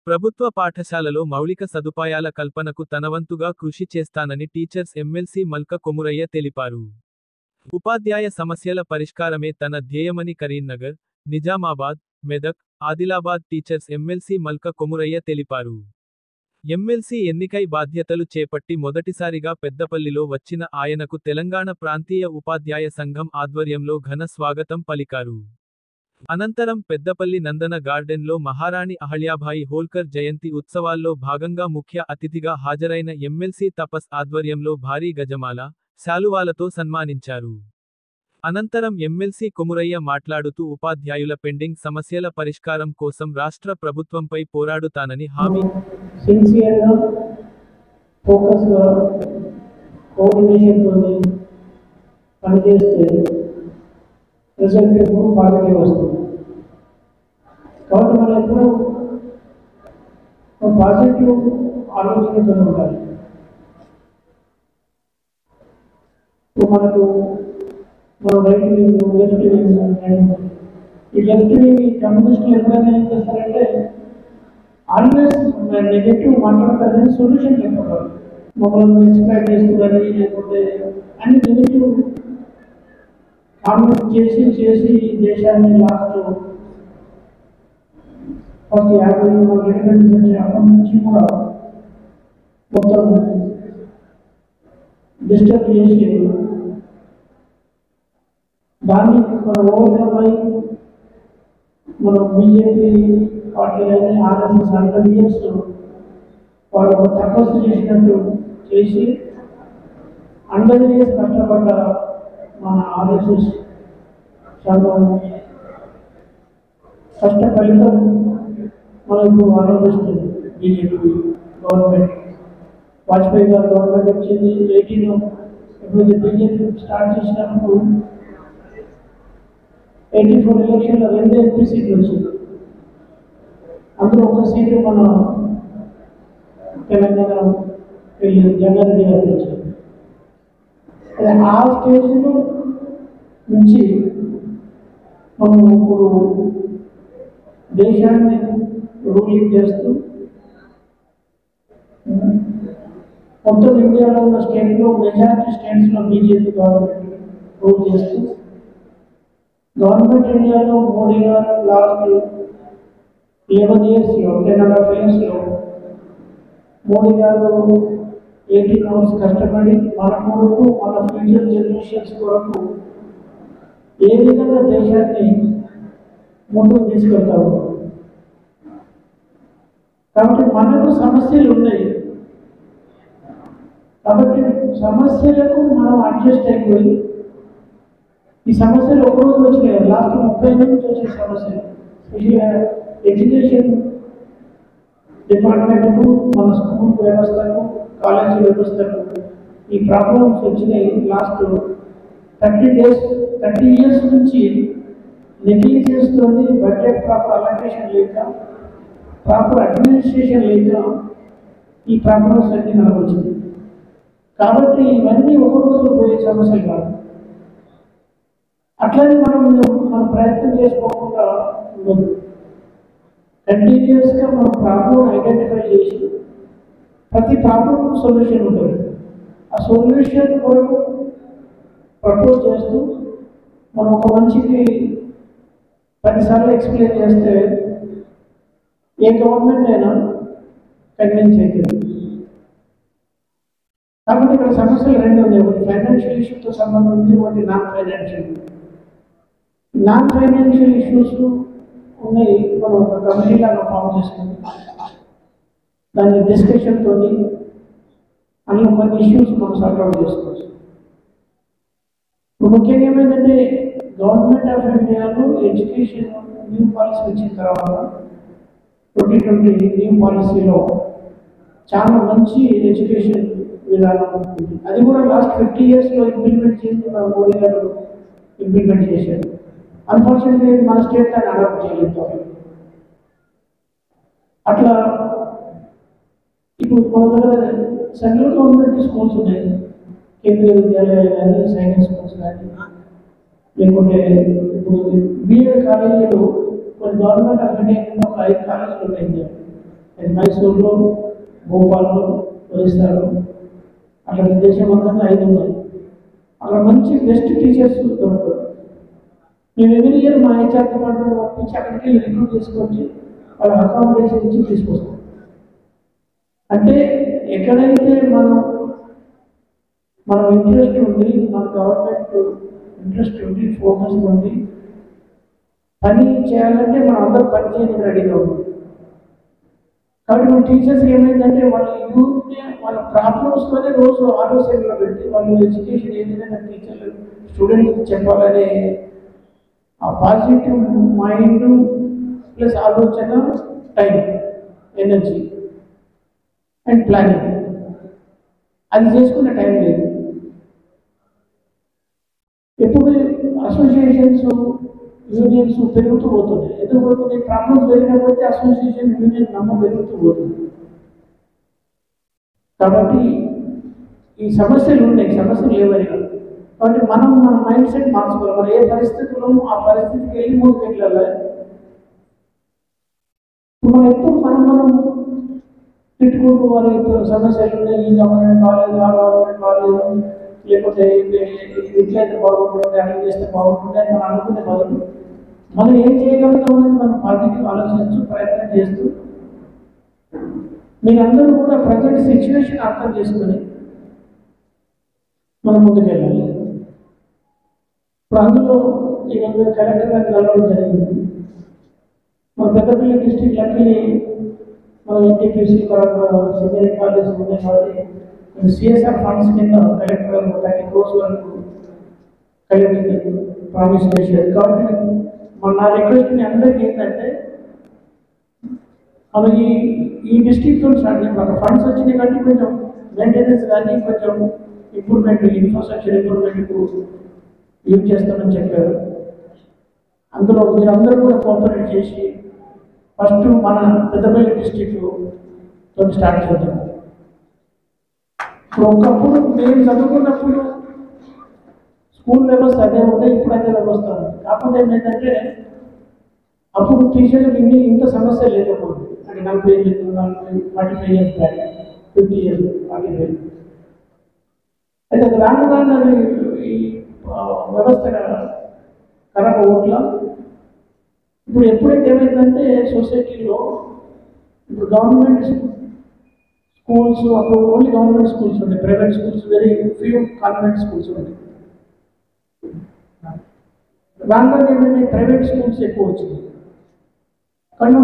ప్రభుత్వ పాఠశాలలో మౌలిక సదుపాయాల కల్పనకు తనవంతుగా కృషి చేస్తానని టీచర్స్ ఎమ్మెల్సీ మల్క కొమురయ్య తెలిపారు. ఉపాధ్యాయ సమస్యల పరిష్కారమే తన ధ్యేయమని కరీంనగర్, నిజామాబాద్, మెదక్, ఆదిలాబాద్ టీచర్స్ ఎమ్మెల్సీ మల్క కొమురయ్య తెలిపారు. ఎమ్మెల్సీ ఎన్నికై బాధ్యతలు చేపట్టి మొదటిసారిగా పెద్దపల్లిలో వచ్చిన ఆయనకు తెలంగాణ ప్రాంతీయ ఉపాధ్యాయ సంఘం ఆధ్వర్యంలో ఘన స్వాగతం పలికారు. అనంతరం పెద్దపల్లి నందన గార్డెన్లో మహారాణి అహల్యాభాయి హోల్కర్ జయంతి ఉత్సవాల్లో భాగంగా ముఖ్య అతిథిగా హాజరైన ఎమ్మెల్సీ తపస్ ఆధ్వర్యంలో భారీ గజమాల, శాలువాలతో సన్మానించారు. అనంతరం ఎమ్మెల్సీ కొమురయ్య మాట్లాడుతూ ఉపాధ్యాయుల పెండింగ్ సమస్యల పరిష్కారం కోసం రాష్ట్ర ప్రభుత్వంపై పోరాడుతానని హామీ రిజల్ట్ ఎప్పుడు పాజిటివ్ వస్తుంది. కాబట్టి మనం ఎప్పుడు పాజిటివ్ ఆలోచనతో ఉండాలి. ఇప్పుడు మనకు మనం రైట్ వింగ్, లెఫ్ట్ వింగ్, ఈ లెఫ్ట్ వింగ్ కమ్యూనిస్టులు ఎప్పుడైనా ఏం చేస్తారంటే ఆల్వేస్ నెగటివ్ మాట్లాడతారని సొల్యూషన్ చెప్పాలి. మమ్మల్ని ఎక్స్ప్లైన్ చేస్తుందని లేకపోతే అన్ని నెగటివ్ కామెంట్ చేసి దేశాన్ని లాస్ట్ ఫస్ట్ 50 ఇండిపెండెన్స్ అప్పటి నుంచి కూడా మొత్తం డిస్టర్బ్ చేసి దాన్ని మనం ఓవర్కమ్ అయి మనం బీజేపీ పార్టీ కానీ ఆర్ఎస్ఎస్ 100 ఇయర్స్ వాళ్ళు తపస్సు చేసినట్టు చేసి 100 ఇయర్స్ కష్టపడ్డ మన ఆర్ఎస్ఎస్ సంఘం కష్ట ఫలితం మనం ఇప్పుడు ఆలోచిస్తుంది. బీజేపీ గవర్నమెంట్, వాజ్పేయి గారు గవర్నమెంట్ వచ్చింది 18లో. ఎప్పుడైతే బీజేపీ స్టార్ట్ చేసినప్పుడు 84 ఎలక్షన్లో 2 ఎంపీ సీట్లు వచ్చింది. అందులో ఒక సీటు మన తెలంగాణ జగన్రెడ్డి గారికి వచ్చింది. ఆ స్టేజ్లో నుంచి మనం ఇప్పుడు దేశాన్ని రూలింగ్ చేస్తూ మొత్తం ఇండియాలో ఉన్న స్టేట్లో మెజారిటీ స్టేట్స్లో బీజేపీ గవర్నమెంట్ రూల్ చేస్తూ గవర్నమెంట్ ఇండియాలో మోడీ గారు లాస్ట్ 11 ఇయర్స్లో 10.5 ఇయర్స్లో మోడీ గారు 18 అవర్స్ కష్టపడి మన కొరకు మన ఫ్యూచర్ జనరేషన్స్ కొరకు ఏ విధంగా దేశాన్ని ముందుకు తీసుకెళ్తారు. కాబట్టి మనకు సమస్యలు ఉన్నాయి. కాబట్టి సమస్యలకు మనం అడ్జస్ట్ అయిపోయి ఈ సమస్యలు ఒకరోజు వచ్చినాయి. లాస్ట్ 30 నుంచి వచ్చే సమస్యలు ఎడ్యుకేషన్ డిపార్ట్మెంట్కు, మన స్కూల్ వ్యవస్థకు, కాలేజీ వ్యవస్థకు ఈ ప్రాబ్లమ్స్ వచ్చినాయి. లాస్ట్ 30 ఇయర్స్ నుంచి నెగ్లిజెన్స్తో బడ్జెట్ ప్రాపర్ అలొకేషన్ లేక, ప్రాపర్ అడ్మినిస్ట్రేషన్ లేక ఈ ప్రాబ్లమ్స్ అన్నీ మనకు వచ్చింది. కాబట్టి ఇవన్నీ ఒక రోజులో పోయే సమస్యలు కాదు. అట్లనే మనం ప్రయత్నం చేసుకోకుండా ఉండదు. కంటిన్యూస్గా మనం ప్రాబ్లం ఐడెంటిఫై చేసి ప్రతి ప్రాబ్లంకు సొల్యూషన్ ఉంటుంది. ఆ సొల్యూషన్ కొరకు ప్రపోజ్ చేస్తూ మనం ఒక మనిషికి 10 సార్లు ఎక్స్ప్లెయిన్ చేస్తే ఏ గవర్నమెంట్ అయినా కన్విన్స్ అవుతుంది. కాబట్టి ఇక్కడ సమస్యలు 2 ఉన్నాయి. ఒకటి ఫైనాన్షియల్ ఇష్యూతో సంబంధం ఉంది, ఒకటి నాన్ ఫైనాన్షియల్ ఇష్యూస్ ఉన్నాయి. మనం ఒక కమిటీ లాగా ఫామ్ చేసుకుంది, దాని డిస్కషన్తో అందులో కొన్ని ఇష్యూస్ మనం సాల్వ్ చేసుకోవచ్చు. ఇప్పుడు ముఖ్యంగా ఏమైందంటే గవర్నమెంట్ ఆఫ్ ఇండియాలో ఎడ్యుకేషన్ న్యూ పాలసీ వచ్చిన తర్వాత 2020 న్యూ పాలసీలో చాలా మంచి ఎడ్యుకేషన్ విధానం ఉంటుంది. అది కూడా లాస్ట్ 50 ఇయర్స్లో ఇంప్లిమెంట్ చేసి మన మోడీ గారు ఇంప్లిమెంట్ చేశారు. అన్ఫార్చునేట్లీ మన స్టేట్ దాన్ని అడాప్ట్ చేయగలుగుతారు. అట్లా ఇప్పుడు మన దగ్గర సెంట్రల్ గవర్నమెంట్ స్కూల్స్ ఉన్నాయి, కేంద్రీయ విద్యాలయాలు కానీ సైనిక్ స్కూల్స్ కానీ లేకుంటే ఇప్పుడు బీఎడ్ కాలేజీలు కొన్ని గవర్నమెంట్ అఫిలియేషన్ ఒక 5 కాలేజీలు ఉన్నాయి ఇండియాలో. అది మైసూరులో, భోపాల్లో, ఒరిస్సాలో అట్లా దేశమంతా 5 ఉన్నాయి. అక్కడ మంచి బెస్ట్ టీచర్స్ దొరుకుతారు. మేము ఎవ్రీ ఇయర్ మా హెచ్ఆర్ డిపార్ట్మెంట్ పంపించి అక్కడికి రిక్రూట్ తీసుకొచ్చి వాళ్ళ అకామిడేషన్ ఇచ్చి తీసుకొస్తాం. అంటే ఎక్కడైతే మనం ఇంట్రెస్ట్ ఉంది, మన గవర్నమెంట్ ఇంట్రెస్ట్ ఉంది, ఫోకస్ ఉంది, పని చేయాలంటే మనం అందరూ పని చేయడానికి రెడీగా ఉన్నాం. కాబట్టి మన టీచర్స్ ఏమైందంటే వాళ్ళ యూత్ని వాళ్ళ ప్రాబ్లమ్స్తోనే రోజు ఆలోచనలో పెట్టి వాళ్ళు ఎడ్యుకేషన్ ఏ విధంగా టీచర్లు స్టూడెంట్కి చెప్పాలనే ఆ పాజిటివ్ మైండ్ ప్లస్ ఆలోచన, టైం, ఎనర్జీ అండ్ ప్లానింగ్ అది చేసుకునే టైం లేదు. ఎప్పుడు అసోసియేషన్స్ యూనియన్స్ పెరుగుతూ పోతున్నాయి. ఎందుకు పోతున్నాయి? ప్రాబ్లమ్స్ పెరిగినప్పుడు అసోసియేషన్ యూనియన్ నమ్మ పెరుగుతూ పోతుంది. కాబట్టి ఈ సమస్యలు ఉన్నాయి, సమస్యలు లేవని కాదు. కాబట్టి మనం మన మైండ్ సెట్ మార్చుకోవాలి. మనం ఏ పరిస్థితుల్లో ఆ పరిస్థితికి వెళ్ళి ముందుకు వెళ్ళాలి. మనం ఎప్పుడు మనం తిట్టుకుంటూ వారి సమస్యలు ఉన్నాయి, ఈ గవర్నమెంట్ బాగాలేదు, ఆ గవర్నమెంట్ బాగాలేదు, లేకపోతే ఇట్లయితే బాగుంటుంది, అట్లా చేస్తే బాగుంటుంది అని మనం అనుకునే బదులు మనం ఏం చేయగలుగుతాం అనేది మనం పాజిటివ్ ఆలోచించు ప్రయత్నం చేస్తూ మీరందరూ కూడా ప్రజెంట్ సిచ్యువేషన్ అర్థం చేసుకుని మనం ముందుకు వెళ్ళాలి. ఇప్పుడు అందులో ఈరోజు కలెక్టర్ గారిని కలవడం జరిగింది. మన పెద్దపల్లి డిస్ట్రిక్ట్లకి మనం ఎన్టీపీసీ సీనియర్ కాలేజ్ ఉన్నాయి కాబట్టి సిఎస్ఆర్ ఫండ్స్ కింద కలెక్టర్ గారు 30 crores వరకు కలెక్టర్ ప్రామిస్ చేశారు. కాబట్టి నా రిక్వెస్ట్ మీ అందరికీ ఏంటంటే మనం ఈ డిస్ట్రిక్ట్తో స్టార్ట్ చేయాలి. మన ఫండ్స్ వచ్చినాయి కానీ కొంచెం మెయింటెనెన్స్ కానీ కొంచెం ఇంప్రూవ్మెంట్, ఇన్ఫ్రాస్ట్రక్చర్ ఇంప్రూవ్మెంట్కు యూజ్ చేస్తామని చెప్పారు. అందులో మీరందరూ కూడా కోఆపరేట్ చేసి ఫస్ట్ మన పెద్దపల్లి డిస్ట్రిక్ట్తో స్టార్ట్ చేద్దాం. ఇప్పుడు ఒకప్పుడు మేము చదువుకున్నప్పుడు స్కూల్ వ్యవస్థ అదే ఉండే, ఇప్పుడు అదే వ్యవస్థ ఉంది. కాకపోతే ఏమైందంటే అప్పుడు టీచర్లకు ఇంత సమస్య లేకపోతుంది. అంటే 45 years బ్యాక్, 50 years, 45. అయితే అది రాను రాను అది ఈ వ్యవస్థ ఖరాబ్ అవ్వట్లా. ఇప్పుడు ఎప్పుడైతే ఏమైందంటే సొసైటీలో ఇప్పుడు గవర్నమెంట్ స్కూల్స్, అప్పుడు ఓన్లీ గవర్నమెంట్ స్కూల్స్ ఉన్నాయి, private schools very few convent schools ఉన్నాయి. రాను రాను ఏమైనా ప్రైవేట్ స్కూల్స్ ఎక్కువ వచ్చినాయి. కానీ